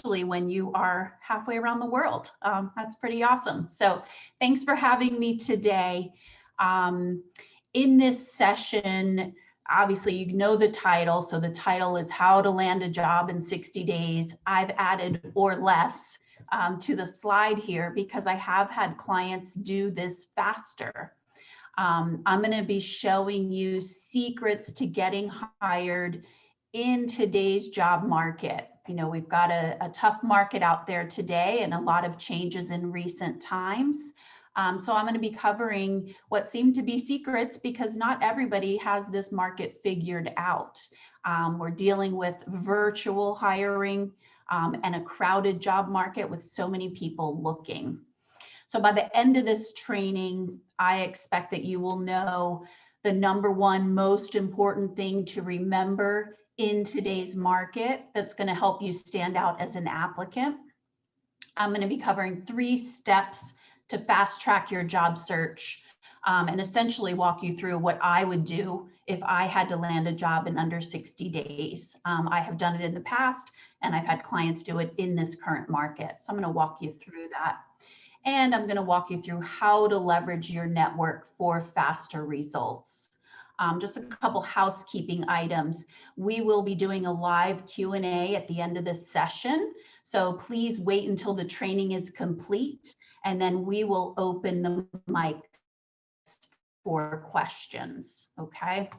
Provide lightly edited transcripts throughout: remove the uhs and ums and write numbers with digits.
especially when you are halfway around the world. That's pretty awesome. So thanks for having me today. In this session, obviously, you know the title. So the title is How to Land a Job in 60 Days. I've added or less to the slide here because I have had clients do this faster. I'm going to be showing you secrets to getting hired in today's job market. You know, we've got a tough market out there today and a lot of changes in recent times. So I'm going to be covering what seem to be secrets because not everybody has this market figured out. We're dealing with virtual hiring and a crowded job market with so many people looking. So by the end of this training, I expect that you will know the number one most important thing to remember in today's market that's going to help you stand out as an applicant. I'm going to be covering 3 steps to fast track your job search and essentially walk you through what I would do if I had to land a job in under 60 days. I have done it in the past and I've had clients do it in this current market. So I'm going to walk you through that. And I'm going to walk you through how to leverage your network for faster results. Just a couple housekeeping items. We will be doing a live Q&A at the end of this session. So please wait until the training is complete, and then we will open the mics for questions, okay?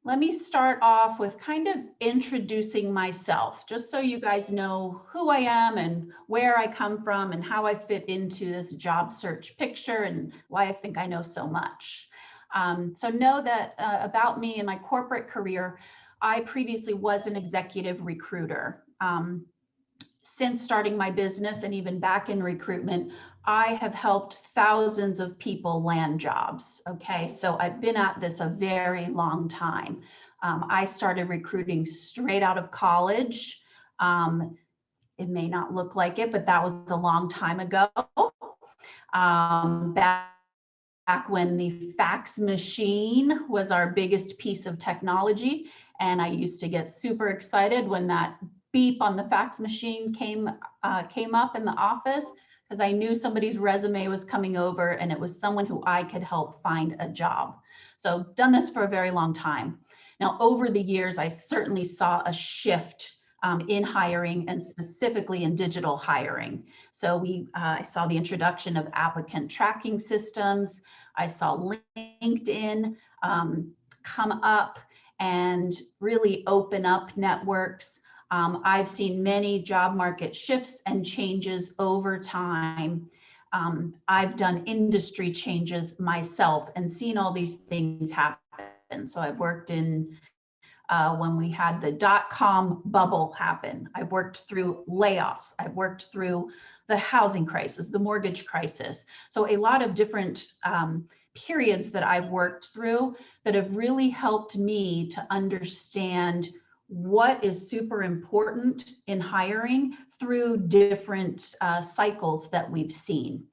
Let me start off with kind of introducing myself, just so you guys know who I am and where I come from and how I fit into this job search picture and why I think I know so much. So know that about me and my corporate career, I previously was an executive recruiter. Since starting my business and even back in recruitment, I have helped thousands of people land jobs. Okay, so I've been at this a very long time. I started recruiting straight out of college. It may not look like it, but that was a long time ago. Back when the fax machine was our biggest piece of technology. And I used to get super excited when that beep on the fax machine came up in the office, because I knew somebody's resume was coming over and it was someone who I could help find a job. So done this for a very long time. Now, over the years, I certainly saw a shift in hiring and specifically in digital hiring. So I saw the introduction of applicant tracking systems. I saw LinkedIn come up and really open up networks. I've seen many job market shifts and changes over time. I've done industry changes myself and seen all these things happen. So I've worked in when we had the .com bubble happen. I've worked through layoffs. I've worked through the housing crisis, the mortgage crisis. So a lot of different periods that I've worked through that have really helped me to understand what is super important in hiring through different cycles that we've seen.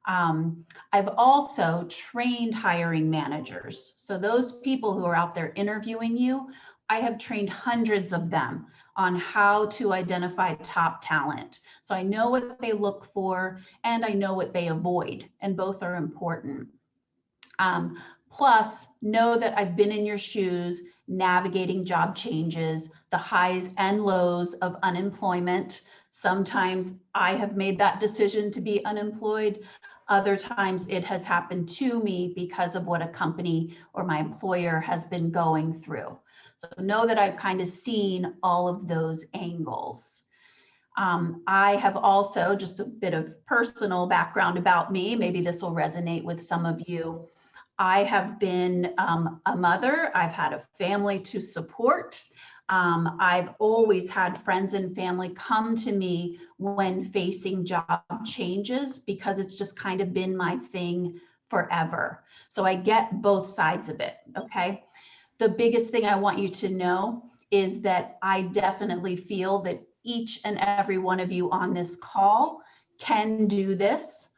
I've also trained hiring managers. So those people who are out there interviewing you, I have trained hundreds of them on how to identify top talent. So I know what they look for and I know what they avoid, and both are important. Plus, know that I've been in your shoes navigating job changes, the highs and lows of unemployment. Sometimes I have made that decision to be unemployed. Other times it has happened to me because of what a company or my employer has been going through. So know that I've kind of seen all of those angles. I have also, just a bit of personal background about me, maybe this will resonate with some of you. I have been a mother. I've had a family to support. I've always had friends and family come to me when facing job changes because it's just kind of been my thing forever. So I get both sides of it, okay? The biggest thing I want you to know is that I definitely feel that each and every one of you on this call can do this.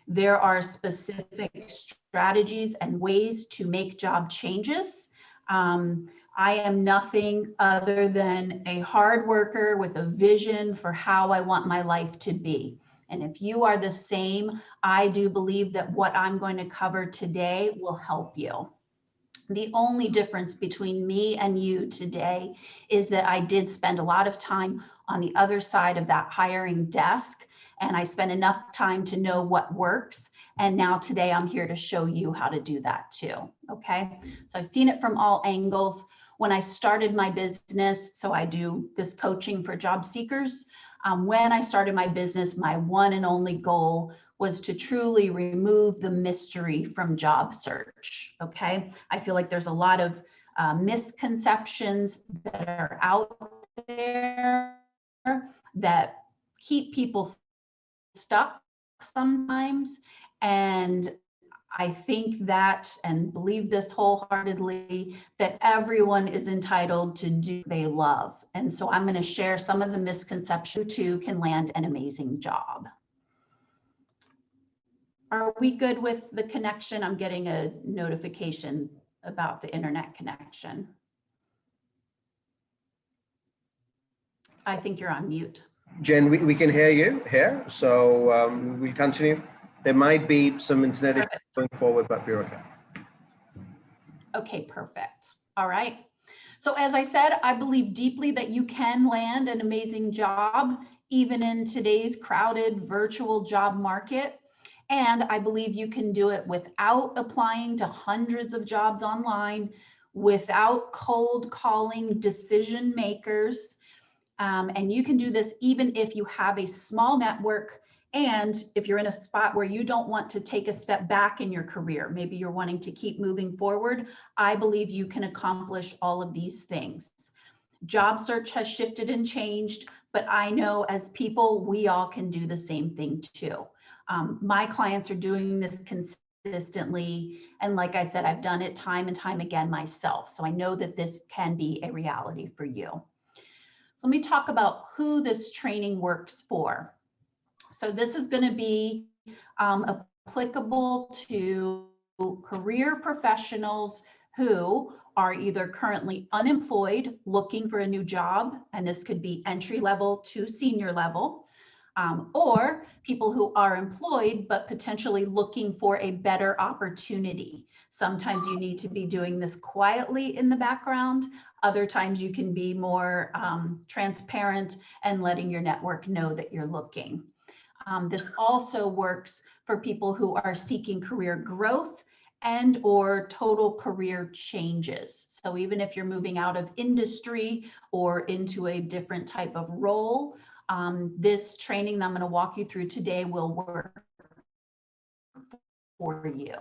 There are specific strategies and ways to make job changes. I am nothing other than a hard worker with a vision for how I want my life to be. And if you are the same, I do believe that what I'm going to cover today will help you. The only difference between me and you today is that I did spend a lot of time on the other side of that hiring desk, and I spent enough time to know what works. And now today I'm here to show you how to do that too. Okay. So I've seen it from all angles. When I started my business, so I do this coaching for job seekers. When I started my business, my one and only goal was to truly remove the mystery from job search. Okay. I feel like there's a lot of misconceptions that are out there that keep people stuck sometimes. And I think that, and believe this wholeheartedly, that everyone is entitled to do what they love. And so I'm going to share some of the misconceptions. You too can land an amazing job. Are we good with the connection? I'm getting a notification about the internet connection. I think you're on mute. Jen, we can hear you here, so we'll continue. There might be some internet issues going forward, but we're okay. Okay, perfect. All right. So as I said, I believe deeply that you can land an amazing job, even in today's crowded virtual job market. And I believe you can do it without applying to hundreds of jobs online, without cold calling decision makers. And you can do this even if you have a small network, and if you're in a spot where you don't want to take a step back in your career, maybe you're wanting to keep moving forward, I believe you can accomplish all of these things. Job search has shifted and changed, but I know as people, we all can do the same thing too. My clients are doing this consistently. And like I said, I've done it time and time again myself. So I know that this can be a reality for you. So let me talk about who this training works for. So this is going to be applicable to career professionals who are either currently unemployed, looking for a new job, and this could be entry level to senior level, or people who are employed but potentially looking for a better opportunity. Sometimes you need to be doing this quietly in the background. Other times you can be more transparent and letting your network know that you're looking. This also works for people who are seeking career growth and or total career changes. So even if you're moving out of industry or into a different type of role, this training that I'm going to walk you through today will work for you.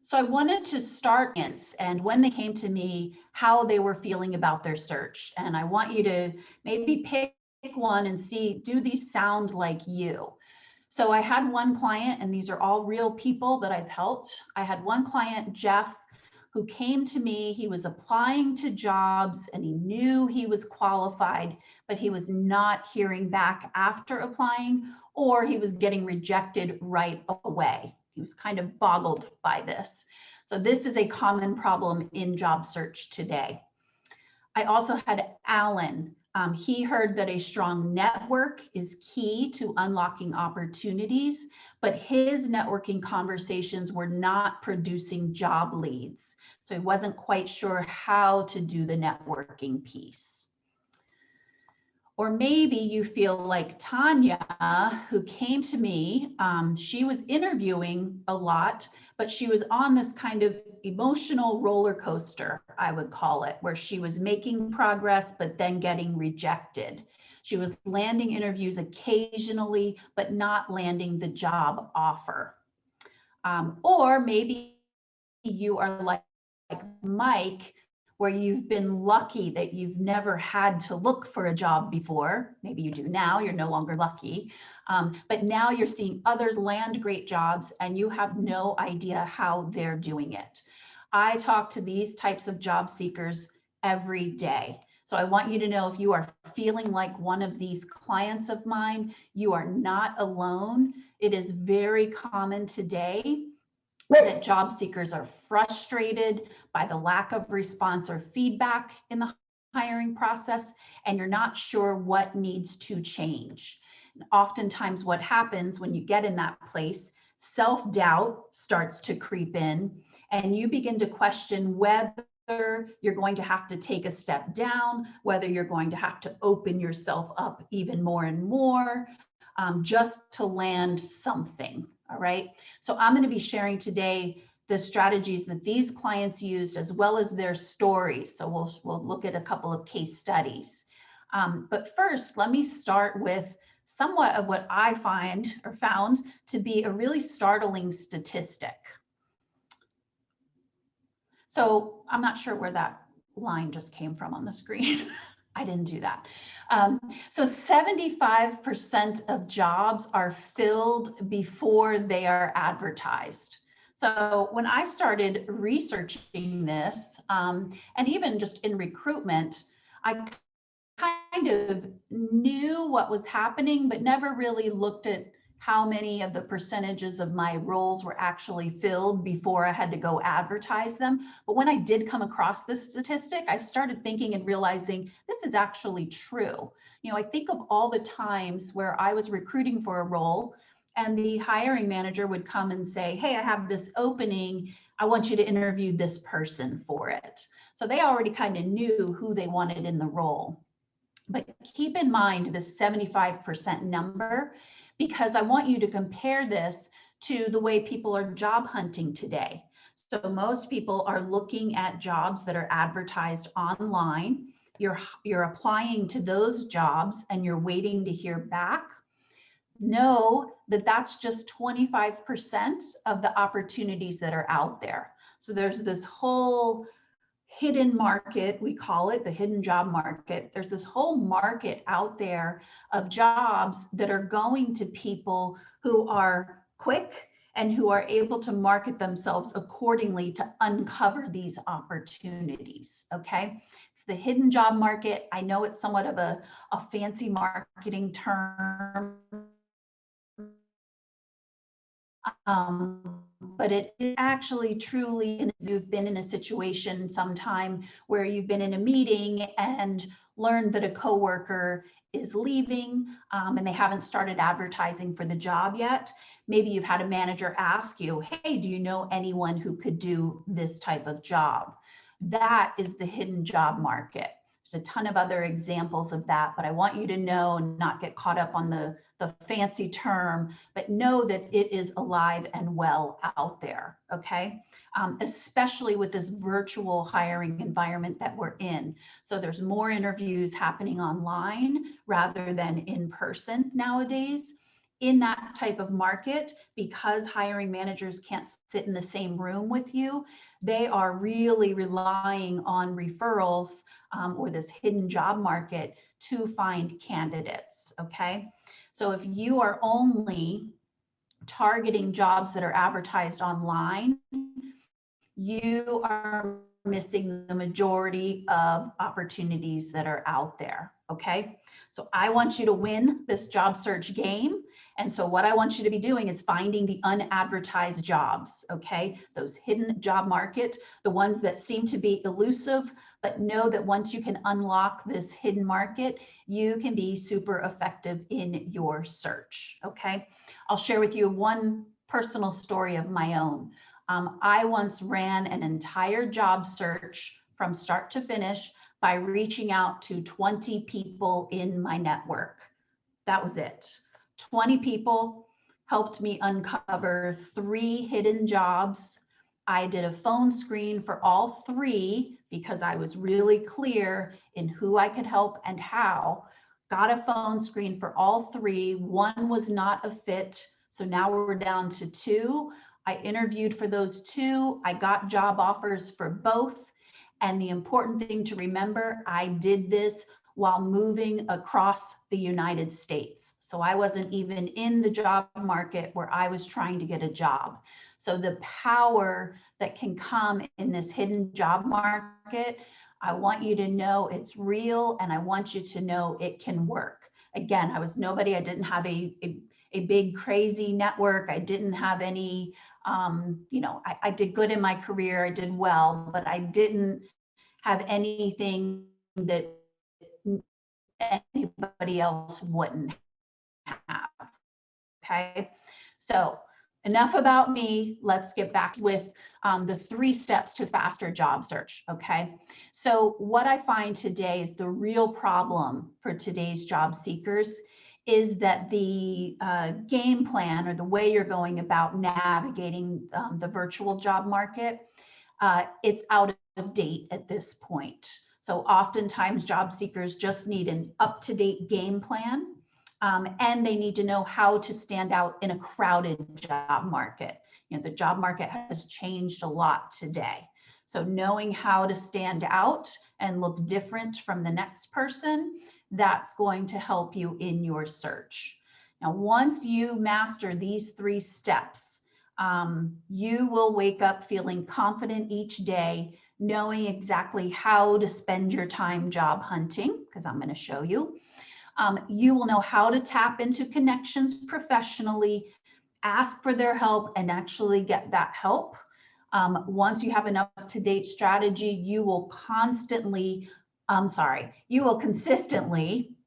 So I wanted to start, and when they came to me, how they were feeling about their search. And I want you to maybe pick one and see, do these sound like you? So I had one client, and these are all real people that I've helped. I had one client, Jeff, who came to me. He was applying to jobs and he knew he was qualified, but he was not hearing back after applying, or he was getting rejected right away. He was kind of boggled by this. So this is a common problem in job search today. I also had Alan. He heard that a strong network is key to unlocking opportunities, but his networking conversations were not producing job leads. So he wasn't quite sure how to do the networking piece. Or maybe you feel like Tanya, who came to me, she was interviewing a lot, but she was on this kind of emotional roller coaster, I would call it, where she was making progress, but then getting rejected. She was landing interviews occasionally, but not landing the job offer. Or maybe you are like Mike, where you've been lucky that you've never had to look for a job before. Maybe you do now, you're no longer lucky. But now you're seeing others land great jobs and you have no idea how they're doing it. I talk to these types of job seekers every day. So I want you to know, if you are feeling like one of these clients of mine, you are not alone. It is very common today that job seekers are frustrated by the lack of response or feedback in the hiring process, and you're not sure what needs to change. And oftentimes what happens when you get in that place, self-doubt starts to creep in, and you begin to question whether you're going to have to take a step down, whether you're going to have to open yourself up even more and more, just to land something. All right. So I'm going to be sharing today the strategies that these clients used, as well as their stories. So we'll look at a couple of case studies. But first, let me start with somewhat of what I found to be a really startling statistic. So I'm not sure where that line just came from on the screen. I didn't do that. So 75% of jobs are filled before they are advertised. So when I started researching this, and even just in recruitment, I kind of knew what was happening, but never really looked at how many of the percentages of my roles were actually filled before I had to go advertise them. But when I did come across this statistic, I started thinking and realizing this is actually true. You know, I think of all the times where I was recruiting for a role and the hiring manager would come and say, hey, I have this opening. I want you to interview this person for it. So they already kind of knew who they wanted in the role. But keep in mind the 75% number, because I want you to compare this to the way people are job hunting today. So most people are looking at jobs that are advertised online. You're applying to those jobs and you're waiting to hear back. Know that that's just 25% of the opportunities that are out there. So there's this whole hidden market, we call it the hidden job market. There's this whole market out there of jobs that are going to people who are quick and who are able to market themselves accordingly to uncover these opportunities. Okay, it's the hidden job market. I know it's somewhat of a fancy marketing term. But it actually truly, you've been in a situation sometime where you've been in a meeting and learned that a coworker is leaving and they haven't started advertising for the job yet. Maybe you've had a manager ask you, hey, do you know anyone who could do this type of job? That is the hidden job market. There's a ton of other examples of that, but I want you to know and not get caught up on the fancy term, but know that it is alive and well out there, okay? Especially with this virtual hiring environment that we're in. So there's more interviews happening online rather than in person nowadays. In that type of market, because hiring managers can't sit in the same room with you, they are really relying on referrals or this hidden job market to find candidates, okay? So if you are only targeting jobs that are advertised online, you are missing the majority of opportunities that are out there, okay? So I want you to win this job search game. And so what I want you to be doing is finding the unadvertised jobs, okay? Those hidden job market, the ones that seem to be elusive, but know that once you can unlock this hidden market, you can be super effective in your search, okay? I'll share with you one personal story of my own. I once ran an entire job search from start to finish by reaching out to 20 people in my network. That was it. 20 people helped me uncover 3 hidden jobs. I did a phone screen for all 3 because I was really clear in who I could help and how. Got a phone screen for all 3. 1 was not a fit. So now we're down to 2. I interviewed for those 2. I got job offers for both. And the important thing to remember, I did this while moving across the United States. So I wasn't even in the job market where I was trying to get a job. So the power that can come in this hidden job market, I want you to know it's real, and I want you to know it can work. Again, I was nobody. I didn't have a big crazy network. I didn't have any You know, I did good in my career, I did well, but I didn't have anything that anybody else wouldn't have. Okay, so enough about me. Let's get back with the 3 steps to faster job search. Okay, so what I find today is the real problem for today's job seekers is that the game plan or the way you're going about navigating the virtual job market, it's out of date at this point. So oftentimes job seekers just need an up-to-date game plan, and they need to know how to stand out in a crowded job market. You know, the job market has changed a lot today. So knowing how to stand out and look different from the next person, that's going to help you in your search. Now, once you master these 3 steps, you will wake up feeling confident each day, knowing exactly how to spend your time job hunting, because I'm going to show you. You will know how to tap into connections professionally, ask for their help, and actually get that help. Once you have an up-to-date strategy, you will consistently,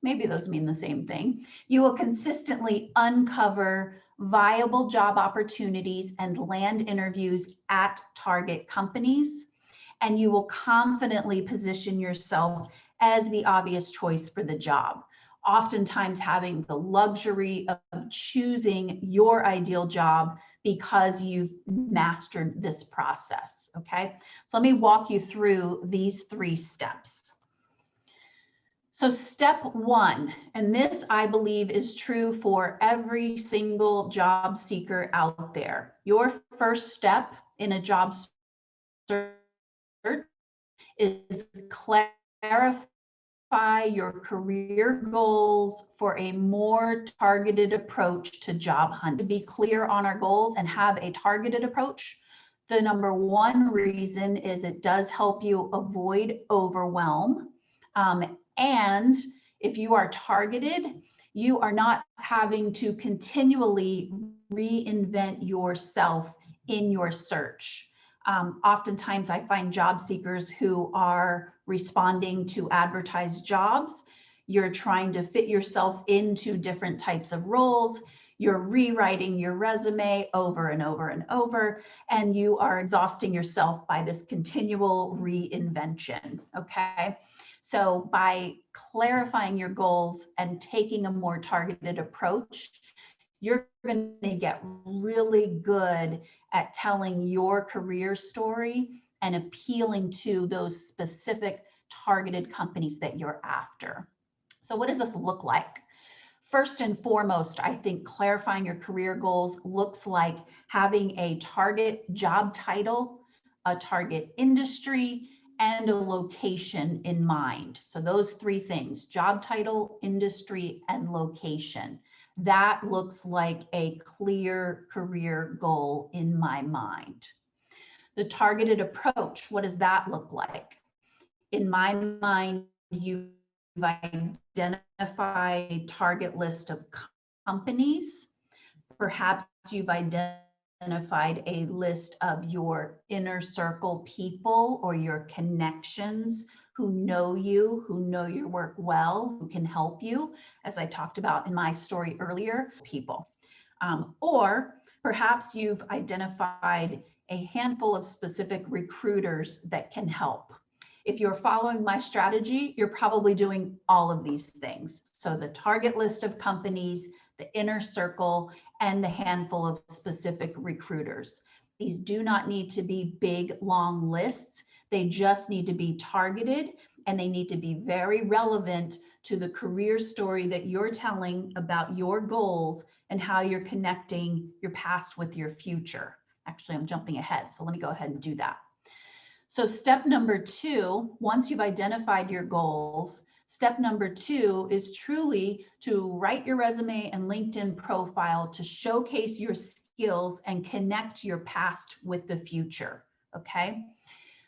maybe those mean the same thing, you will consistently uncover viable job opportunities and land interviews at target companies, and you will confidently position yourself as the obvious choice for the job. Oftentimes having the luxury of choosing your ideal job because you've mastered this process, okay? So let me walk you through these 3 steps. So step 1, and this I believe is true for every single job seeker out there. Your first step in a job search is clarify your career goals for a more targeted approach to job hunt. To be clear on our goals and have a targeted approach, the number 1 reason is it does help you avoid overwhelm. And if you are targeted, you are not having to continually reinvent yourself in your search. Oftentimes I find job seekers who are responding to advertised jobs. You're trying to fit yourself into different types of roles. You're rewriting your resume over and over and over, and you are exhausting yourself by this continual reinvention, okay? So by clarifying your goals and taking a more targeted approach, you're going to get really good at telling your career story and appealing to those specific targeted companies that you're after. So what does this look like? First and foremost, I think clarifying your career goals looks like having a target job title, a target industry, and a location in mind. So those 3 things, job title, industry, and location. That looks like a clear career goal in my mind. The targeted approach, what does that look like? In my mind, you've identified a target list of companies. Perhaps you've identified a list of your inner circle people or your connections who know you, who know your work well, who can help you, as I talked about in my story earlier, people. Or perhaps you've identified a handful of specific recruiters that can help. If you're following my strategy, you're probably doing all of these things. So the target list of companies, the inner circle, and the handful of specific recruiters. These do not need to be big, long lists. They just need to be targeted, and they need to be very relevant to the career story that you're telling about your goals and how you're connecting your past with your future. Actually, I'm jumping ahead, so let me go ahead and do that. So step number 2, once you've identified your goals, step number 2 is truly to write your resume and LinkedIn profile to showcase your skills and connect your past with the future, okay?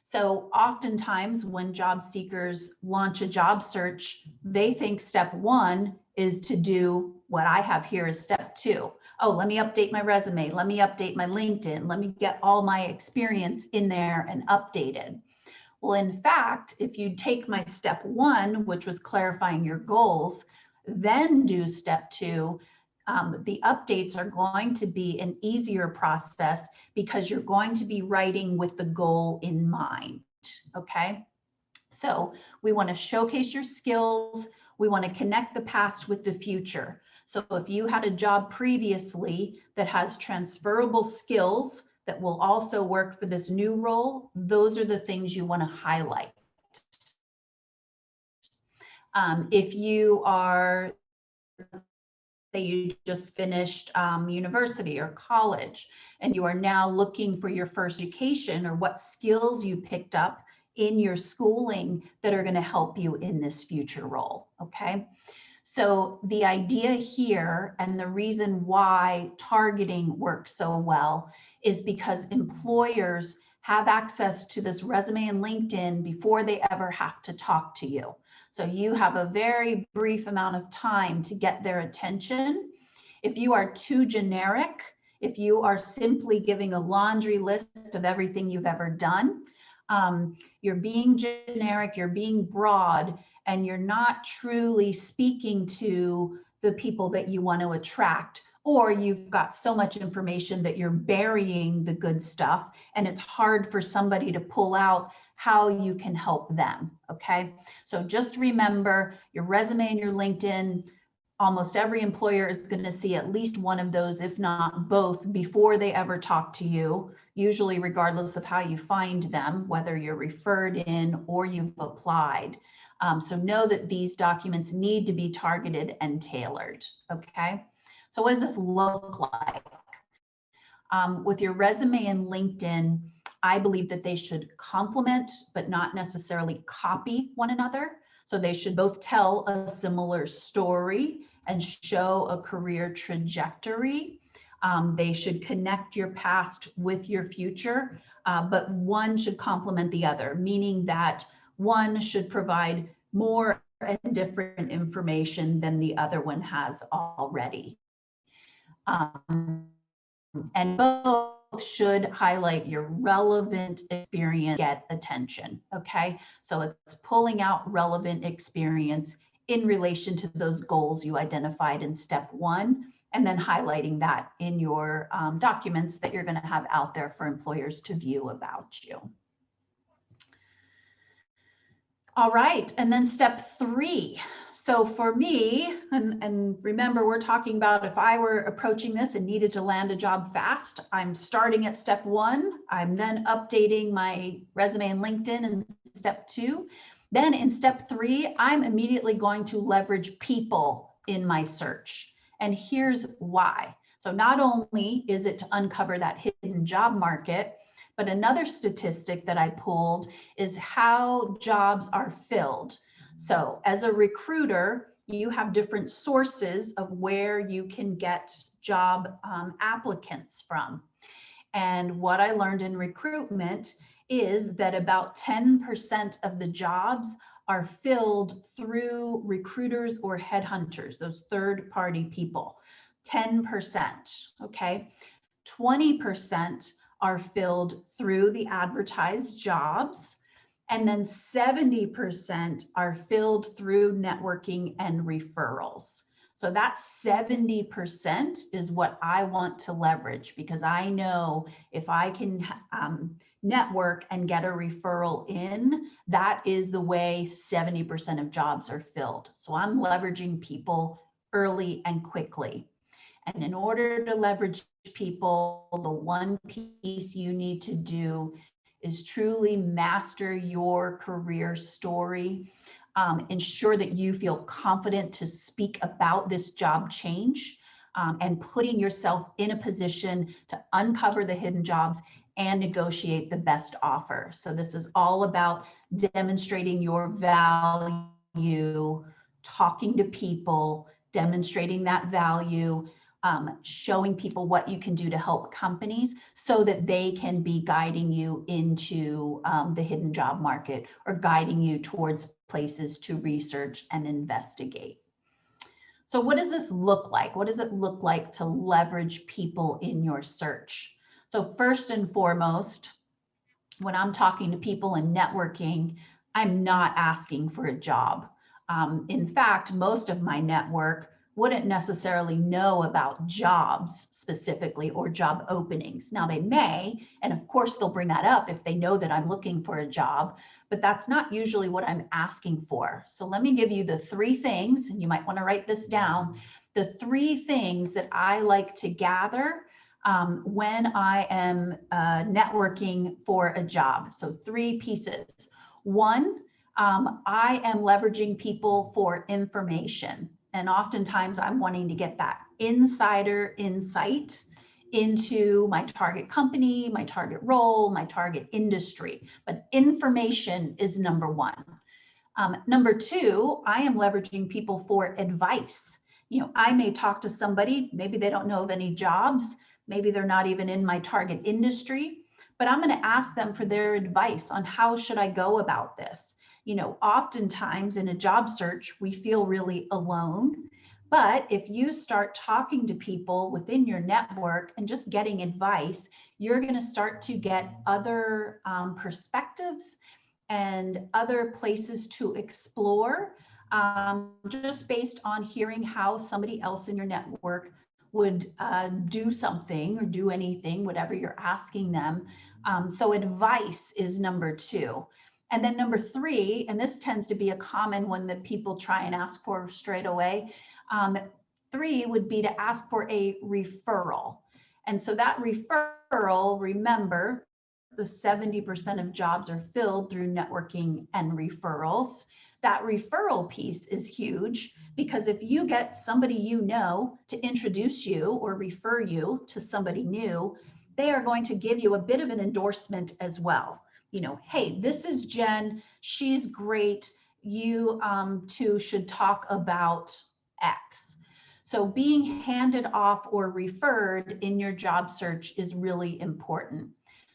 So oftentimes when job seekers launch a job search, they think step 1 is to do what I have here as step 2. oh, let me update my resume, let me update my LinkedIn, let me get all my experience in there and updated. Well, in fact, if you take my step 1, which was clarifying your goals, then do step 2, the updates are going to be an easier process because you're going to be writing with the goal in mind, okay? So we want to showcase your skills. We want to connect the past with the future. So if you had a job previously that has transferable skills that will also work for this new role, those are the things you want to highlight. If you are, say you just finished university or college, and you are now looking for your first education or what skills you picked up in your schooling that are going to help you in this future role, okay? So the idea here and the reason why targeting works so well is because employers have access to this resume and LinkedIn before they ever have to talk to you. So you have a very brief amount of time to get their attention. If you are too generic, if you are simply giving a laundry list of everything you've ever done, you're being generic, you're being broad, and you're not truly speaking to the people that you want to attract, or you've got so much information that you're burying the good stuff and it's hard for somebody to pull out how you can help them, okay? So just remember your resume and your LinkedIn, almost every employer is going to see at least one of those, if not both, before they ever talk to you, usually regardless of how you find them, whether you're referred in or you've applied. So know that these documents need to be targeted and tailored, okay? So what does this look like? With your resume and LinkedIn, I believe that they should complement, but not necessarily copy one another. So they should both tell a similar story and show a career trajectory. They should connect your past with your future, but one should complement the other, meaning that one should provide more and different information than the other one has already. And both should highlight your relevant experience, get attention, okay? So it's pulling out relevant experience in relation to those goals you identified in step 1, and then highlighting that in your documents that you're going to have out there for employers to view about you. All right, and then step 3. So for me, and remember, we're talking about if I were approaching this and needed to land a job fast, I'm starting at step 1. I'm then updating my resume and LinkedIn in step 2. Then in step 3, I'm immediately going to leverage people in my search. And here's why. So not only is it to uncover that hidden job market, but another statistic that I pulled is how jobs are filled. So as a recruiter, you have different sources of where you can get job applicants from. And what I learned in recruitment is that about 10% of the jobs are filled through recruiters or headhunters, those third-party people. 10%, okay? 20% are filled through the advertised jobs, and then 70% are filled through networking and referrals. So that 70% is what I want to leverage, because I know if I can network and get a referral in, that is the way 70% of jobs are filled. So I'm leveraging people early and quickly. And in order to leverage people, the one piece you need to do is truly master your career story. Ensure that you feel confident to speak about this job change, and putting yourself in a position to uncover the hidden jobs and negotiate the best offer. So this is all about demonstrating your value, talking to people, demonstrating that value, showing people what you can do to help companies so that they can be guiding you into the hidden job market, or guiding you towards places to research and investigate. So what does this look like? What does it look like to leverage people in your search? So first and foremost, when I'm talking to people and networking, I'm not asking for a job. In fact, most of my network wouldn't necessarily know about jobs specifically or job openings. Now they may, and of course they'll bring that up if they know that I'm looking for a job, but that's not usually what I'm asking for. So let me give you the 3 things, and you might want to write this down, the 3 things that I like to gather when I am networking for a job. So 3 pieces. 1, I am leveraging people for information. And oftentimes I'm wanting to get that insider insight into my target company, my target role, my target industry. But information is number 1. Number 2, I am leveraging people for advice. You know, I may talk to somebody, maybe they don't know of any jobs, maybe they're not even in my target industry, but I'm going to ask them for their advice on how should I go about this. You know, oftentimes in a job search, we feel really alone. But if you start talking to people within your network and just getting advice, you're going to start to get other perspectives and other places to explore, just based on hearing how somebody else in your network would do something or do anything, whatever you're asking them. So advice is number 2. And then number 3, and this tends to be a common one that people try and ask for straight away. 3 would be to ask for a referral. And so that referral, remember, the 70% of jobs are filled through networking and referrals. That referral piece is huge, because if you get somebody you know to introduce you or refer you to somebody new, they are going to give you a bit of an endorsement as well. You know, hey, this is Jen, she's great, you two should talk about X. So being handed off or referred in your job search is really important.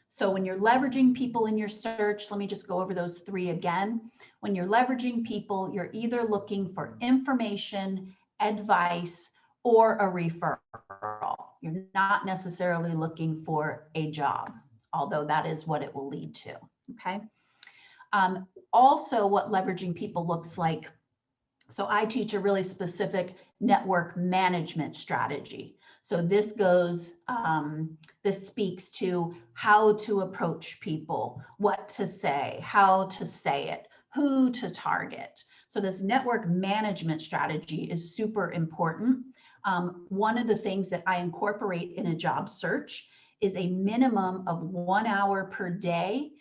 So when you're leveraging people in your search, let me just go over those 3 again. When you're leveraging people, you're either looking for information, advice, or a referral. You're not necessarily looking for a job, although that is what it will lead to, okay? Also, what leveraging people looks like. So I teach a really specific network management strategy. So this goes, this speaks to how to approach people, what to say, how to say it, who to target. So this network management strategy is super important. One of the things that I incorporate in a job search is a minimum of 1 hour per day.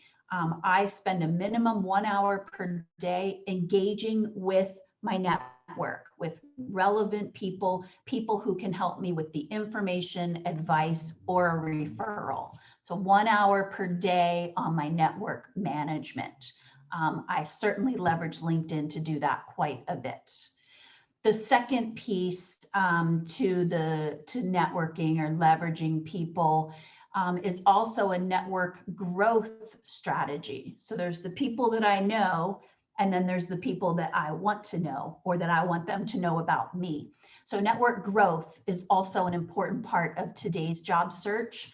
I spend a minimum 1 hour per day engaging with my network, with relevant people, people who can help me with the information, advice, or a referral. So 1 hour per day on my network management. I certainly leverage LinkedIn to do that quite a bit. The second piece to networking or leveraging people is also a network growth strategy. So there's the people that I know, and then there's the people that I want to know or that I want them to know about me. So network growth is also an important part of today's job search.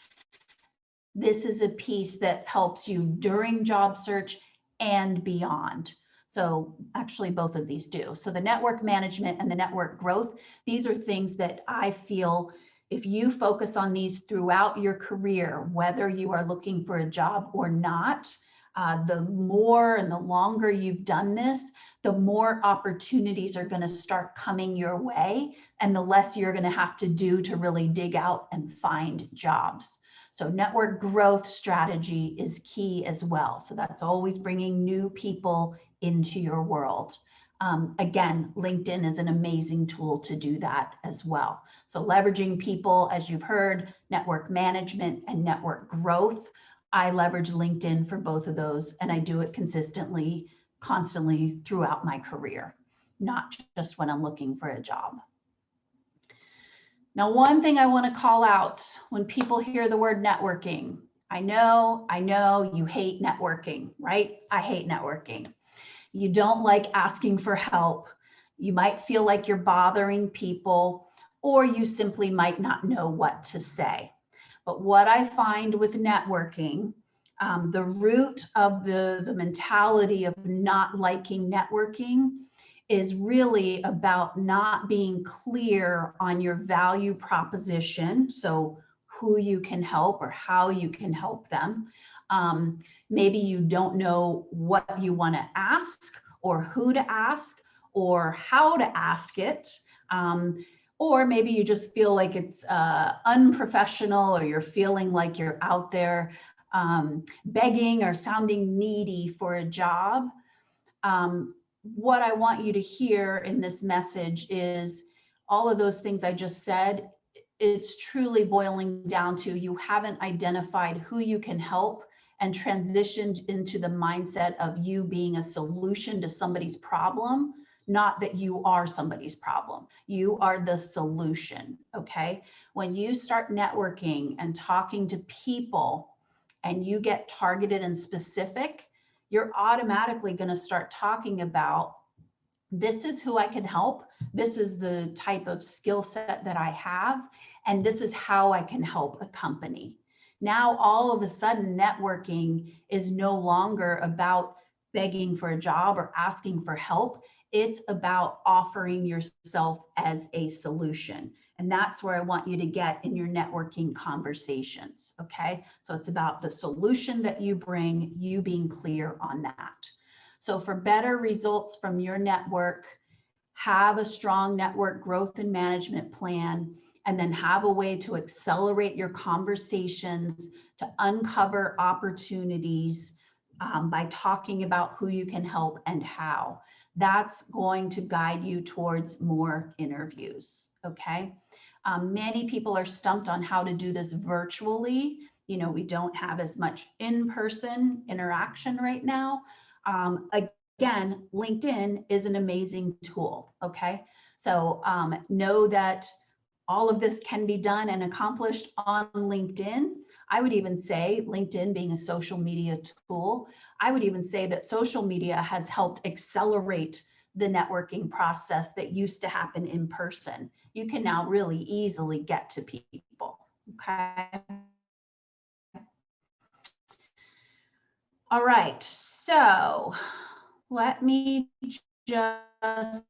This is a piece that helps you during job search and beyond. So actually both of these do. So the network management and the network growth, these are things that I feel if you focus on these throughout your career, whether you are looking for a job or not, the more and the longer you've done this, the more opportunities are going to start coming your way, and the less you're going to have to do to really dig out and find jobs. So network growth strategy is key as well. So that's always bringing new people into your world. Again, LinkedIn is an amazing tool to do that as well. So leveraging people, as you've heard, network management and network growth. I leverage LinkedIn for both of those, and I do it consistently, constantly throughout my career, not just when I'm looking for a job. Now, one thing I want to call out when people hear the word networking, I know you hate networking, right? I hate networking. You don't like asking for help. you might feel like you're bothering people, or you simply might not know what to say. But what I find with networking, the root of the mentality of not liking networking is really about not being clear on your value proposition. So who you can help or how you can help them. Maybe you don't know what you want to ask or who to ask or how to ask it. Or maybe you just feel like it's unprofessional, or you're feeling like you're out there begging or sounding needy for a job. What I want you to hear in this message is all of those things I just said. It's truly boiling down to you haven't identified who you can help and transitioned into the mindset of you being a solution to somebody's problem, not that you are somebody's problem. You are the solution, okay? When you start networking and talking to people and you get targeted and specific, you're automatically going to start talking about, this is who I can help. This is the type of skill set that I have, and this is how I can help a company. Now, all of a sudden, networking is no longer about begging for a job or asking for help. It's about offering yourself as a solution. And that's where I want you to get in your networking conversations, okay? So it's about the solution that you bring, you being clear on that. So for better results from your network, have a strong network growth and management plan, and then have a way to accelerate your conversations to uncover opportunities by talking about who you can help and how. That's going to guide you towards more interviews, okay? Many people are stumped on how to do this virtually. You know, we don't have as much in-person interaction right now. Again, LinkedIn is an amazing tool, okay? So know that all of this can be done and accomplished on LinkedIn. I would even say LinkedIn being a social media tool, I would even say that social media has helped accelerate the networking process that used to happen in person. You can now really easily get to people, okay? All right, so let me just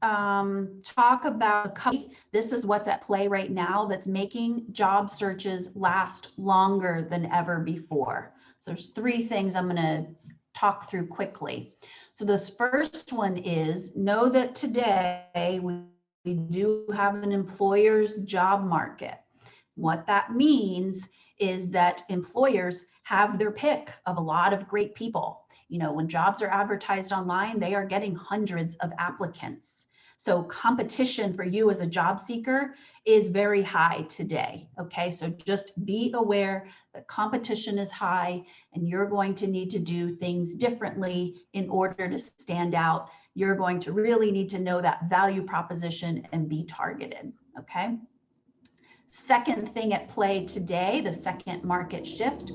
talk about a couple. This is what's at play right now that's making job searches last longer than ever before. So there's three things I'm going to talk through quickly. So this first one is, know that today we do have an employer's job market. What that means is that employers have their pick of a lot of great people. You know, when jobs are advertised online, they are getting hundreds of applicants. So competition for you as a job seeker is very high today, okay? So just be aware that competition is high and you're going to need to do things differently in order to stand out. You're going to really need to know that value proposition and be targeted, okay? Second thing at play today, the second market shift,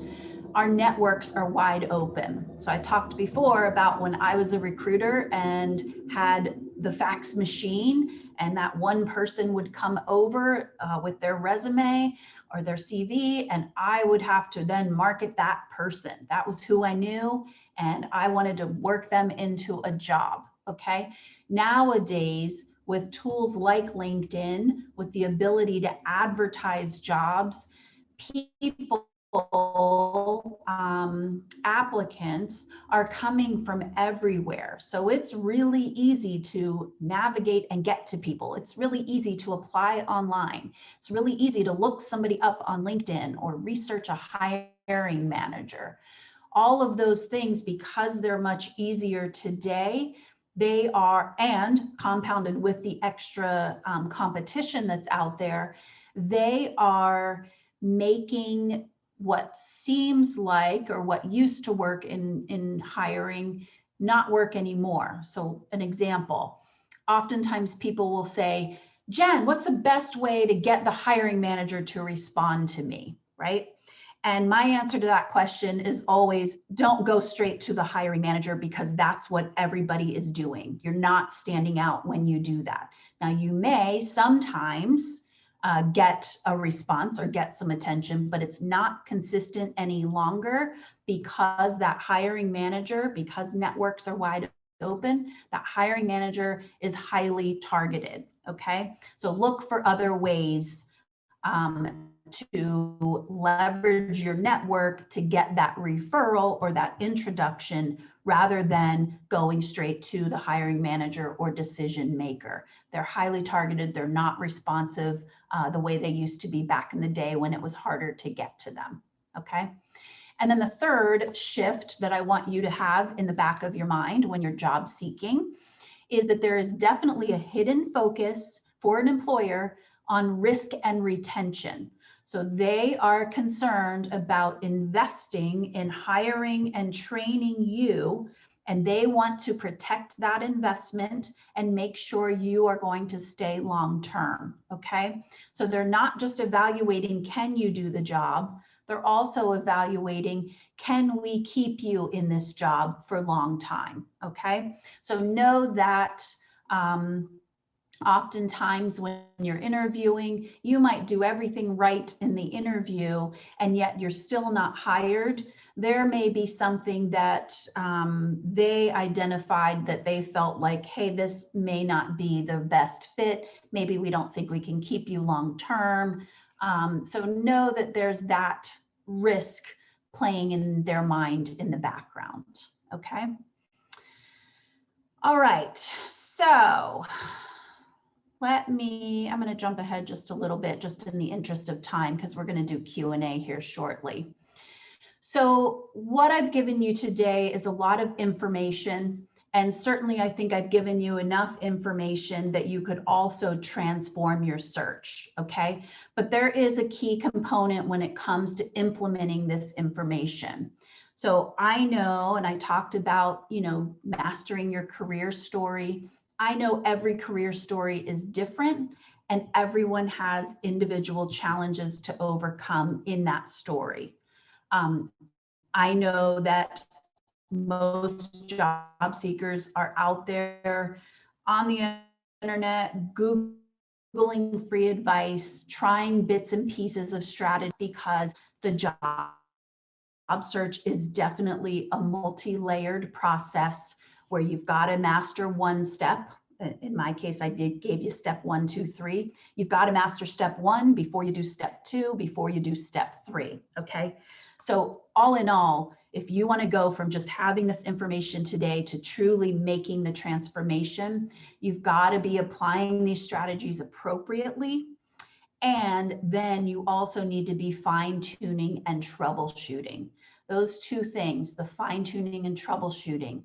our networks are wide open. So I talked before about when I was a recruiter and had the fax machine, and that one person would come over with their resume or their CV, and I would have to then market that person. That was who I knew, and I wanted to work them into a job, okay? Nowadays, with tools like LinkedIn, with the ability to advertise jobs, people, applicants are coming from everywhere. So it's really easy to navigate and get to people. It's really easy to apply online. It's really easy to look somebody up on LinkedIn or research a hiring manager. All of those things, because they're much easier today, they are, and compounded with the extra competition that's out there, they are making what seems like, or what used to work in hiring, not work anymore. So an example, oftentimes people will say, Jen, what's the best way to get the hiring manager to respond to me, right? And my answer to that question is always, don't go straight to the hiring manager, because that's what everybody is doing. You're not standing out when you do that. Now, you may sometimes get a response or get some attention, but it's not consistent any longer, because that hiring manager, because networks are wide open, that hiring manager is highly targeted. Okay, so look for other ways to leverage your network to get that referral or that introduction, rather than going straight to the hiring manager or decision maker. They're highly targeted. They're not responsive the way they used to be back in the day when it was harder to get to them. Okay. And then the third shift that I want you to have in the back of your mind when you're job seeking is that there is definitely a hidden focus for an employer on risk and retention. So they are concerned about investing in hiring and training you, and they want to protect that investment and make sure you are going to stay long term. Okay, so they're not just evaluating, can you do the job? They're also evaluating, can we keep you in this job for a long time? Okay, so know that oftentimes when you're interviewing, you might do everything right in the interview, and yet you're still not hired. There may be something that they identified that they felt like, hey, this may not be the best fit. Maybe we don't think we can keep you long term. So know that there's that risk playing in their mind in the background. Okay. All right. So I'm going to jump ahead just a little bit, just in the interest of time, because we're going to do Q&A here shortly. So what I've given you today is a lot of information, and certainly I think I've given you enough information that you could also transform your search, okay? But there is a key component when it comes to implementing this information. So I know, and I talked about, mastering your career story. I know every career story is different, and everyone has individual challenges to overcome in that story. I know that most job seekers are out there on the internet, Googling free advice, trying bits and pieces of strategy, because the job search is definitely a multi-layered process where you've got to master one step. In my case, I gave you step 1, 2, 3. You've got to master step 1 before you do step 2, before you do step 3. Okay. So all in all, if you want to go from just having this information today to truly making the transformation, you've got to be applying these strategies appropriately. And then you also need to be fine-tuning and troubleshooting. Those two things, the fine-tuning and troubleshooting,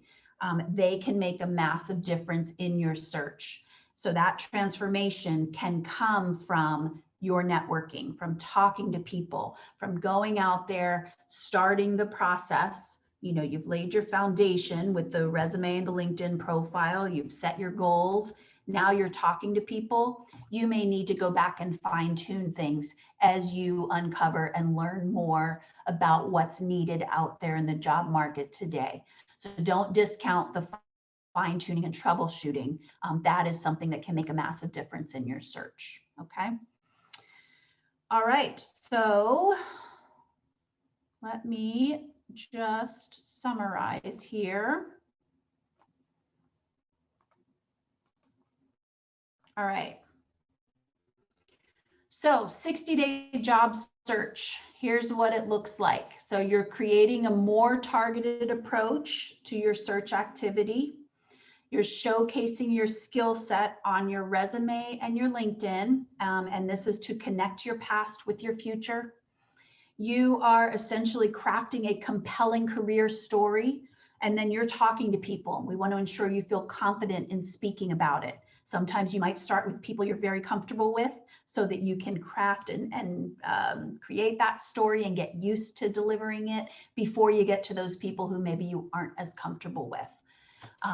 they can make a massive difference in your search. So that transformation can come from your networking, from talking to people, from going out there, starting the process. You've laid your foundation with the resume and the LinkedIn profile, you've set your goals. Now you're talking to people. You may need to go back and fine tune things as you uncover and learn more about what's needed out there in the job market today. So don't discount the fine tuning and troubleshooting. That is something that can make a massive difference in your search. Okay. All right. So let me just summarize here. All right. So 60-day job search, here's what it looks like. So you're creating a more targeted approach to your search activity. You're showcasing your skill set on your resume and your LinkedIn, and this is to connect your past with your future. You are essentially crafting a compelling career story, and then you're talking to people. We want to ensure you feel confident in speaking about it. Sometimes you might start with people you're very comfortable with so that you can craft and create that story and get used to delivering it before you get to those people who maybe you aren't as comfortable with.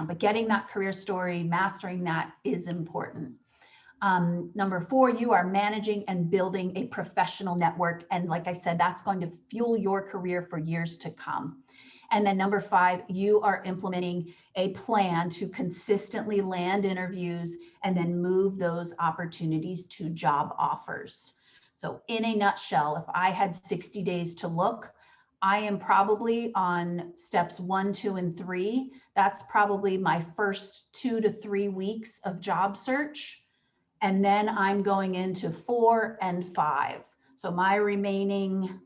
But getting that career story, mastering that is important. Number 4, you are managing and building a professional network. And like I said, that's going to fuel your career for years to come. And then number 5, you are implementing a plan to consistently land interviews and then move those opportunities to job offers. So in a nutshell, if I had 60 days to look, I am probably on steps 1, 2, and 3. That's probably my first 2 to 3 weeks of job search. And then I'm going into 4 and 5. So my remaining,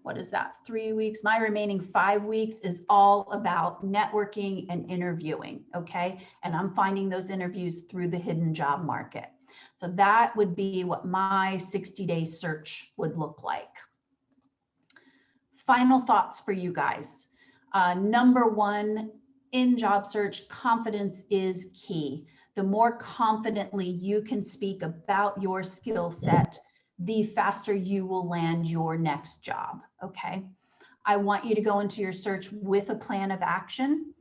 3 weeks? My remaining 5 weeks is all about networking and interviewing, okay? And I'm finding those interviews through the hidden job market. So that would be what my 60-day search would look like. Final thoughts for you guys. Number 1, in job search, confidence is key. The more confidently you can speak about your skill set, the faster you will land your next job, okay? I want you to go into your search with a plan of action.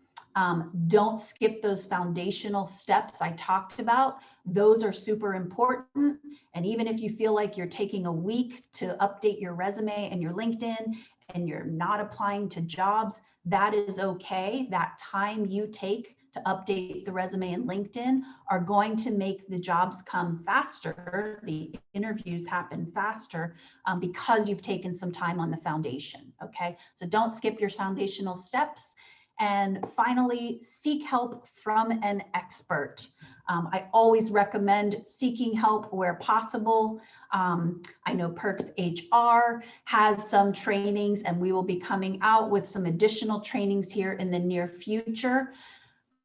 Don't skip those foundational steps I talked about. Those are super important. And even if you feel like you're taking a week to update your resume and your LinkedIn and you're not applying to jobs, that is okay. That time you take to update the resume and LinkedIn are going to make the jobs come faster, the interviews happen faster because you've taken some time on the foundation, okay? So don't skip your foundational steps. And finally, seek help from an expert. I always recommend seeking help where possible. I know Perks HR has some trainings, and we will be coming out with some additional trainings here in the near future.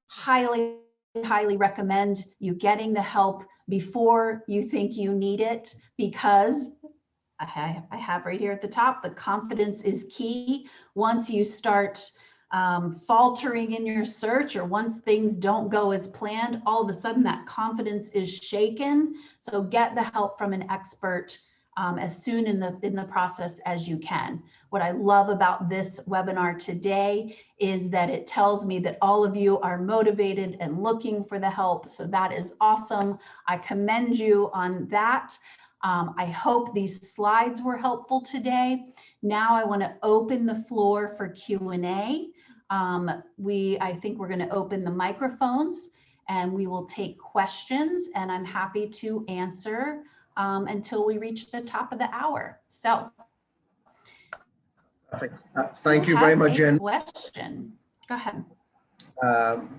Highly, highly recommend you getting the help before you think you need it, because I have right here at the top, the confidence is key. Once you start faltering in your search, or once things don't go as planned, all of a sudden that confidence is shaken. So get the help from an expert as soon in the process as you can. What I love about this webinar today is that it tells me that all of you are motivated and looking for the help. So that is awesome. I commend you on that. I hope these slides were helpful today. Now I want to open the floor for Q&A. I think we're going to open the microphones and we will take questions, and I'm happy to answer until we reach the top of the hour. So perfect. Thank you very much, Jen. Question. Go ahead.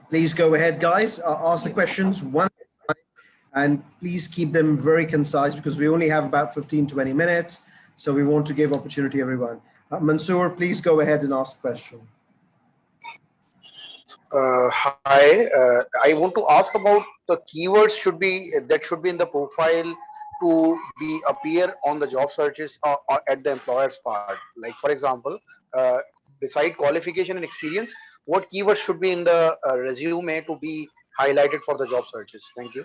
Please go ahead, guys. Ask the questions one at a time, and please keep them very concise because we only have about 15-20 minutes. So we want to give opportunity to everyone. Mansoor, please go ahead and ask the question. Hi, I want to ask about the keywords that should be in the profile to appear on the job searches or at the employer's part. Like, for example, beside qualification and experience, what keywords should be in the resume to be highlighted for the job searches? Thank you.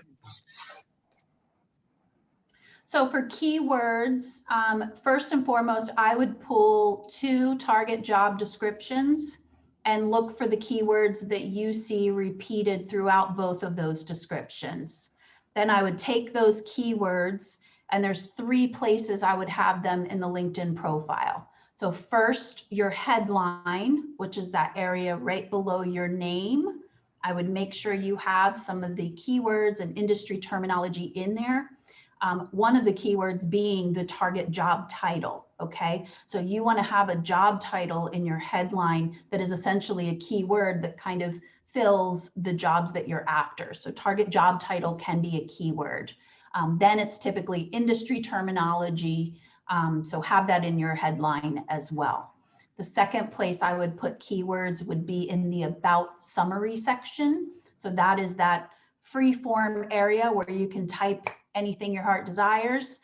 So for keywords, first and foremost, I would pull 2 target job descriptions and look for the keywords that you see repeated throughout both of those descriptions. Then I would take those keywords, and there's 3 places I would have them in the LinkedIn profile. So first, your headline, which is that area right below your name. I would make sure you have some of the keywords and industry terminology in there. One of the keywords being the target job title, okay? So you want to have a job title in your headline that is essentially a keyword that kind of fills the jobs that you're after. So target job title can be a keyword. Then it's typically industry terminology, so have that in your headline as well. The second place I would put keywords would be in the about summary section. So that is that free form area where you can type anything your heart desires.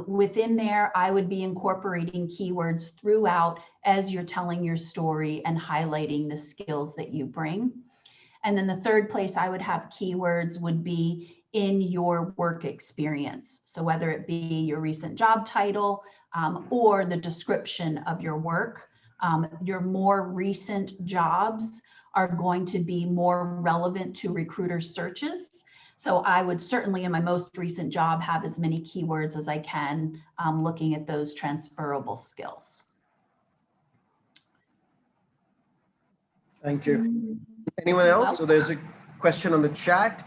Within there, I would be incorporating keywords throughout as you're telling your story and highlighting the skills that you bring. And then the third place I would have keywords would be in your work experience. So whether it be your recent job title or the description of your work, your more recent jobs are going to be more relevant to recruiter searches. So I would certainly in my most recent job have as many keywords as I can, looking at those transferable skills. Thank you. Anyone else? So there's a question on the chat.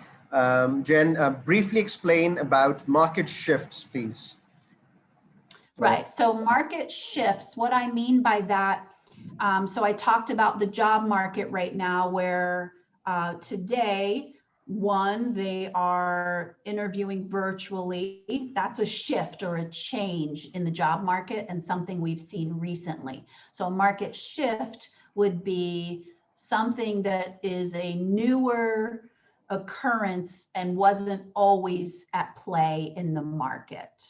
Jen, briefly explain about market shifts, please. Right. So market shifts, what I mean by that, so I talked about the job market right now where today, one, they are interviewing virtually. That's a shift or a change in the job market and something we've seen recently. So a market shift would be something that is a newer occurrence and wasn't always at play in the market.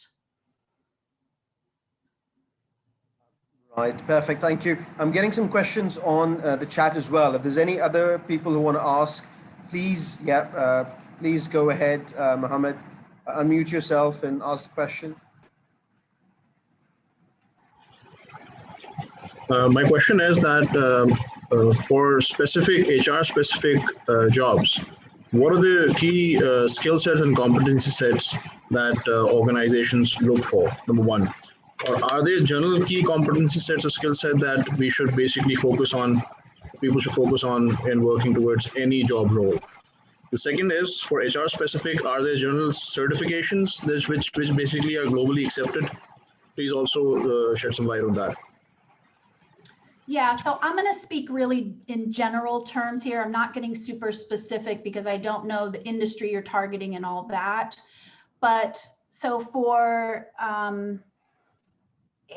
Right, perfect, thank you. I'm getting some questions on the chat as well. If there's any other people who want to ask, please, please go ahead, Mohammed. Unmute yourself and ask the question. My question is that for specific HR-specific jobs, what are the key skill sets and competency sets that organizations look for, number one? Or are there general key competency sets or skill set that we should basically focus on, people should focus on in working towards any job role? The second is for HR specific, are there general certifications which basically are globally accepted? Please also shed some light on that. Yeah, so I'm going to speak really in general terms here. I'm not getting super specific because I don't know the industry you're targeting and all that. But so for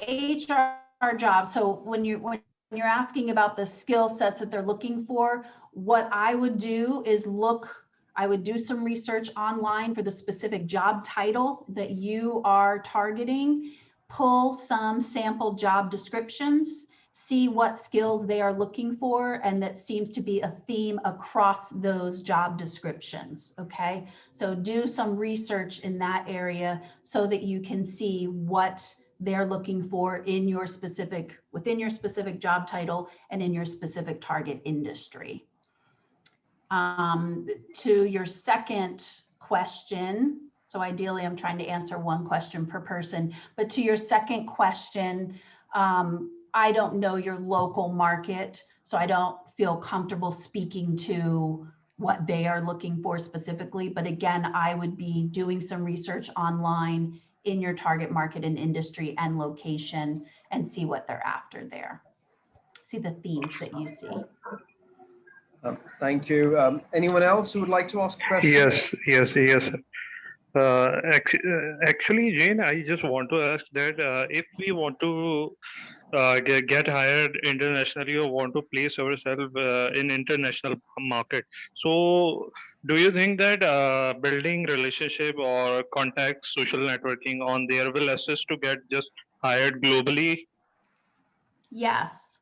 HR jobs, so when you're asking about the skill sets that they're looking for, what I would do is I would do some research online for the specific job title that you are targeting, pull some sample job descriptions, see what skills they are looking for, and that seems to be a theme across those job descriptions, okay? So do some research in that area so that you can see what they're looking for in your within your specific job title and in your specific target industry. To your second question, so ideally I'm trying to answer one question per person, but to your second question, I don't know your local market, so I don't feel comfortable speaking to what they are looking for specifically. But again, I would be doing some research online in your target market and industry and location and see what they're after there. See the themes that you see. Thank you. Anyone else who would like to ask a question? Yes. Actually, Jane, I just want to ask that if we want to get hired internationally or want to place ourselves in international market, so do you think that building relationship or contacts, social networking on there will assist to get just hired globally? Yes,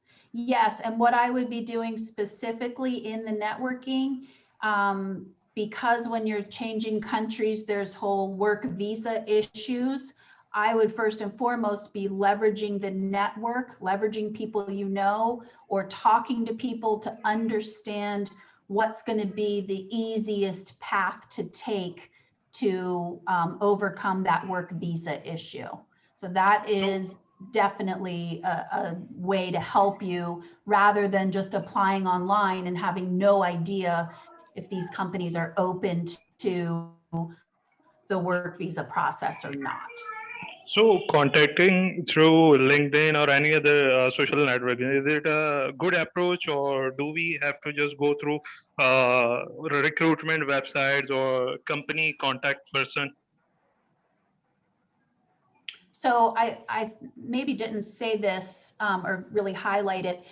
and what I would be doing specifically in the networking, because when you're changing countries, there's whole work visa issues. I would first and foremost be leveraging the network, leveraging people you know, or talking to people to understand what's going to be the easiest path to take to overcome that work visa issue. So that is definitely a way to help you rather than just applying online and having no idea if these companies are open to the work visa process or not. So contacting through LinkedIn or any other social network, is it a good approach, or do we have to just go through recruitment websites or company contact person? So I maybe didn't say this or really highlight it.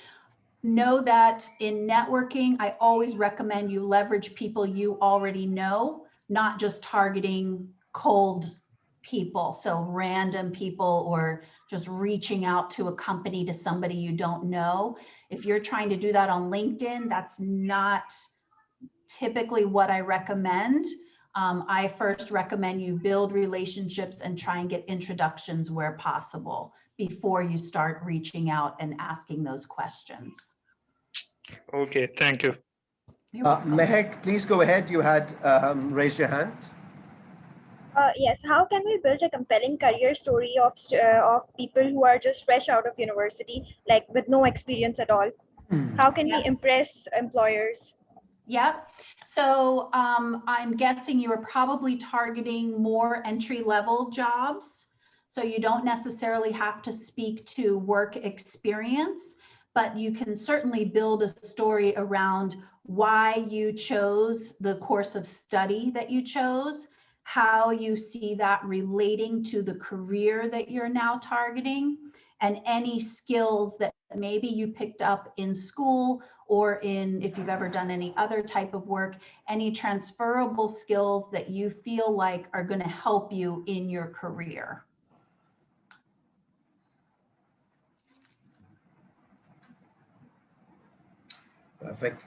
Know that in networking, I always recommend you leverage people you already know, not just targeting cold people, so random people or just reaching out to a company to somebody you don't know. If you're trying to do that on LinkedIn, that's not typically what I recommend. I first recommend you build relationships and try and get introductions where possible before you start reaching out and asking those questions. Okay, thank you. You're welcome. Mehek, please go ahead. You had raised your hand. Yes, how can we build a compelling career story of people who are just fresh out of university, like with no experience at all? How can we impress employers? Yep. So I'm guessing you were probably targeting more entry-level jobs. So you don't necessarily have to speak to work experience, but you can certainly build a story around why you chose the course of study that you chose, how you see that relating to the career that you're now targeting, and any skills that maybe you picked up in school or if you've ever done any other type of work, any transferable skills that you feel like are going to help you in your career. Perfect.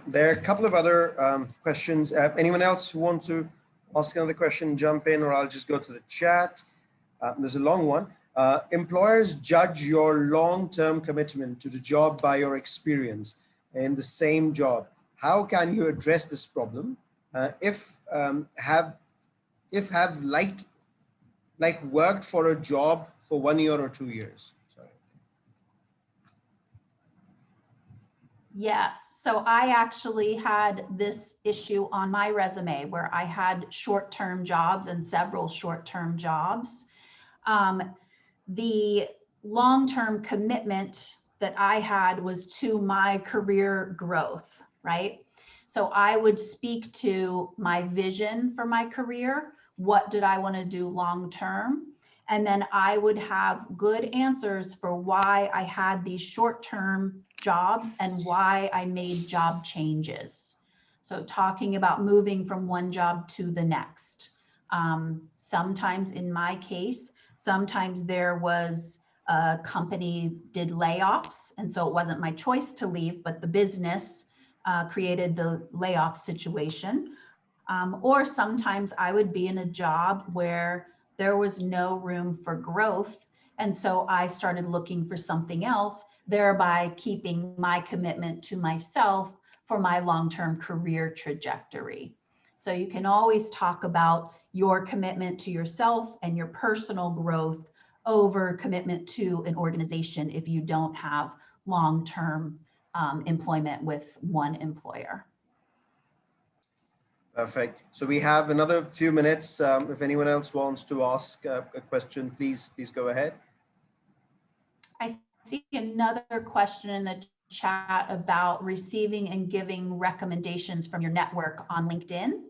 There are a couple of other questions. Anyone else who wants to ask another question, jump in, or I'll just go to the chat. There's a long one. Employers judge your long-term commitment to the job by your experience in the same job. How can you address this problem? If have worked for a job for 1 year or 2 years? Sorry. Yes. So I actually had this issue on my resume where I had short-term jobs and several short-term jobs. The long-term commitment that I had was to my career growth, right? So I would speak to my vision for my career. What did I want to do long-term? And then I would have good answers for why I had these short-term jobs and why I made job changes. So talking about moving from one job to the next. Sometimes in my case, sometimes there was a company did layoffs, and so it wasn't my choice to leave, but the business created the layoff situation. Or sometimes I would be in a job where there was no room for growth, and so I started looking for something else, thereby keeping my commitment to myself for my long-term career trajectory. So you can always talk about your commitment to yourself and your personal growth over commitment to an organization if you don't have long-term employment with one employer. Perfect. So we have another few minutes. If anyone else wants to ask a question, please go ahead. I see another question in the chat about receiving and giving recommendations from your network on LinkedIn.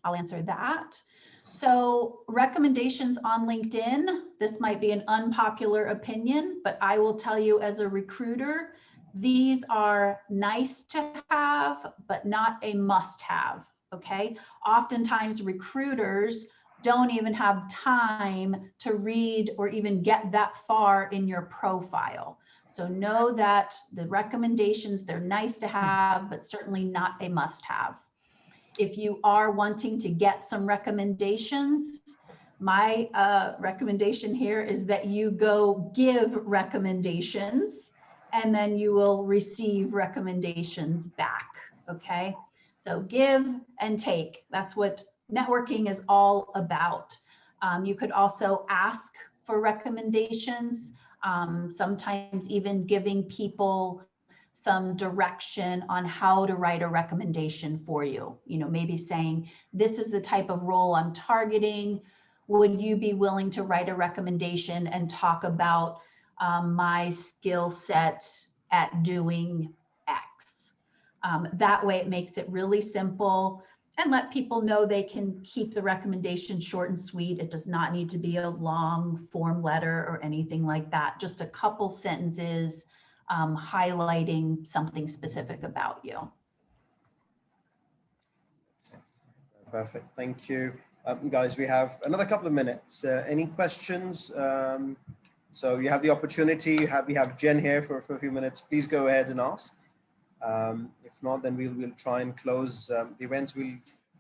I'll answer that. So recommendations on LinkedIn, this might be an unpopular opinion, but I will tell you as a recruiter, these are nice to have, but not a must have, okay? Oftentimes recruiters don't even have time to read or even get that far in your profile. So know that the recommendations, they're nice to have, but certainly not a must have. If you are wanting to get some recommendations, my recommendation here is that you go give recommendations and then you will receive recommendations back, okay? So give and take, that's what networking is all about. You could also ask for recommendations, sometimes even giving people some direction on how to write a recommendation for you. You know, maybe saying, this is the type of role I'm targeting. Would you be willing to write a recommendation and talk about my skill set at doing X? That way it makes it really simple and let people know they can keep the recommendation short and sweet. It does not need to be a long form letter or anything like that. Just a couple sentences highlighting something specific about you. Perfect, thank you. Guys, we have another couple of minutes. Any questions? So you have the opportunity, we have Jen here for a few minutes. Please go ahead and ask. If not, then we'll try and close the event. We'll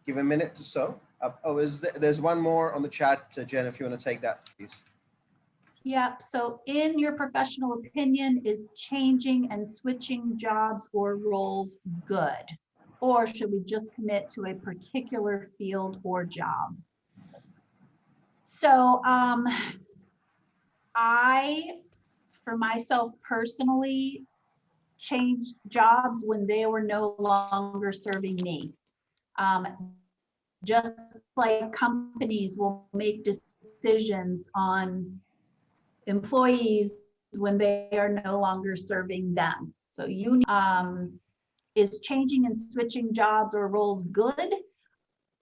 give a minute or so. There's one more on the chat, Jen, if you want to take that, please. Yep. So in your professional opinion, is changing and switching jobs or roles good? Or should we just commit to a particular field or job? So I, for myself personally, changed jobs when they were no longer serving me. Just like companies will make decisions on employees when they are no longer serving them. So you is changing and switching jobs or roles good?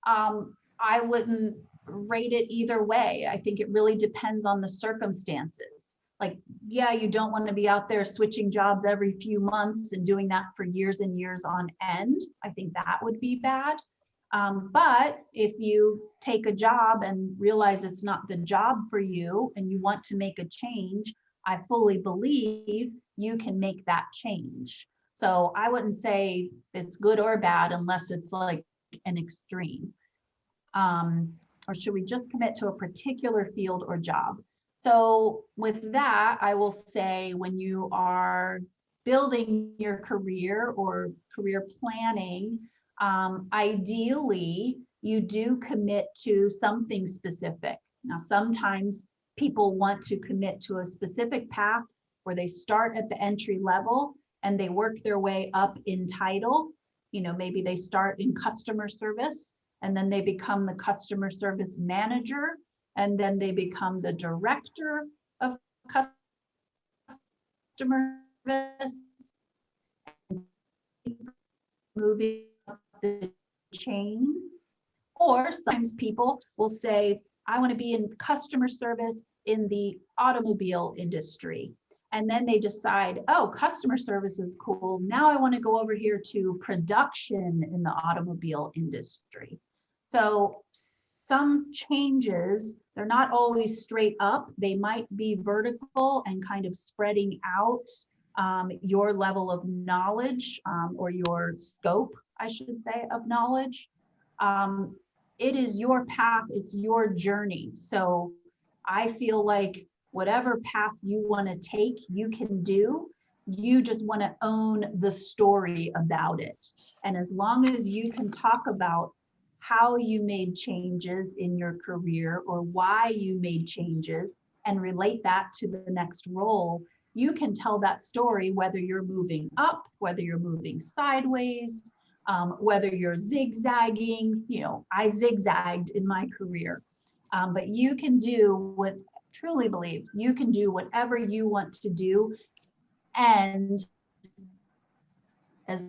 I wouldn't rate it either way. I think it really depends on the circumstances. Like, yeah, you don't want to be out there switching jobs every few months and doing that for years and years on end. I think that would be bad. But if you take a job and realize it's not the job for you and you want to make a change, I fully believe you can make that change. So I wouldn't say it's good or bad unless it's like an extreme. Or should we just commit to a particular field or job? So with that, I will say when you are building your career or career planning, ideally, you do commit to something specific. Now, sometimes people want to commit to a specific path where they start at the entry level and they work their way up in title. You know, maybe they start in customer service and then they become the customer service manager, and then they become the director of customer service, moving up the chain. Or sometimes people will say, I want to be in customer service in the automobile industry. And then they decide, oh, customer service is cool. Now I want to go over here to production in the automobile industry. So some changes, they're not always straight up. They might be vertical and kind of spreading out your level of knowledge or your scope, I should say, of knowledge. It is your path, it's your journey. So I feel like whatever path you want to take, you can do. You just want to own the story about it. And as long as you can talk about how you made changes in your career or why you made changes and relate that to the next role, you can tell that story whether you're moving up, whether you're moving sideways, whether you're zigzagging. You know, I zigzagged in my career, but you can do what, truly believe, you can do whatever you want to do. And as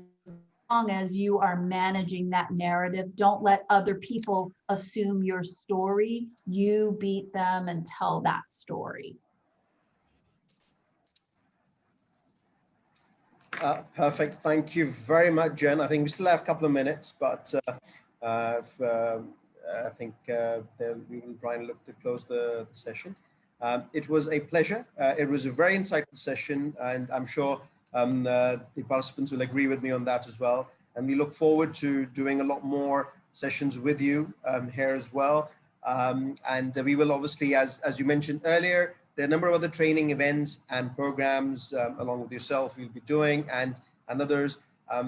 long as you are managing that narrative, don't let other people assume your story. You beat them and tell that story. Perfect. Thank you very much, Jen. I think we still have a couple of minutes, but I think we will try and look to close the session. It was a pleasure. It was a very insightful session, and I'm sure the participants will agree with me on that as well. And we look forward to doing a lot more sessions with you here as well. And we will obviously, as you mentioned earlier, there are a number of other training events and programs along with yourself we'll be doing and others.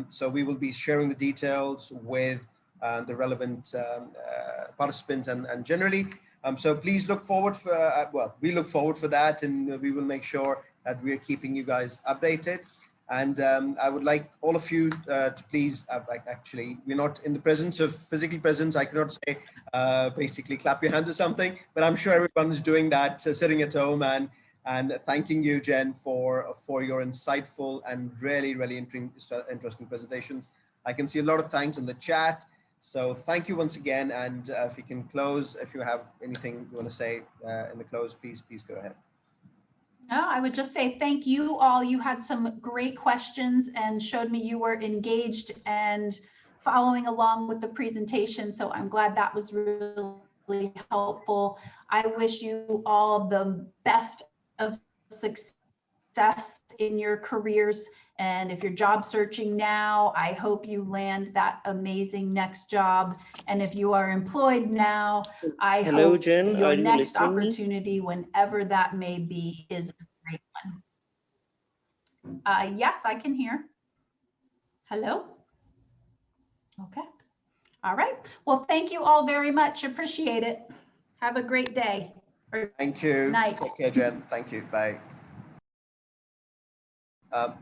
So we will be sharing the details with the relevant participants and generally. So please look forward for, well, we look forward for that, and we will make sure that we are keeping you guys updated. And I would like all of you to please, actually, we're not in the presence of physical presence. I cannot say basically clap your hands or something, but I'm sure everyone's doing that, sitting at home, and thanking you, Jen, for your insightful and really, really interesting presentations. I can see a lot of thanks in the chat. So thank you once again. And if you can close, if you have anything you want to say in the close, please go ahead. No, I would just say thank you all. You had some great questions and showed me you were engaged and following along with the presentation. So I'm glad that was really helpful. I wish you all the best of success in your careers. And if you're job searching now, I hope you land that amazing next job. And if you are employed now, I hope Jen, your next opportunity, whenever that may be, is a great one. Yes, I can hear. Hello? Okay. All right. Well, thank you all very much. Appreciate it. Have a great day. Or Thank you. night. Take care, Jen. Thank you. Bye.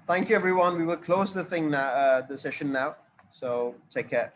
Thank you, everyone. We will close the thing now, the session now. So take care.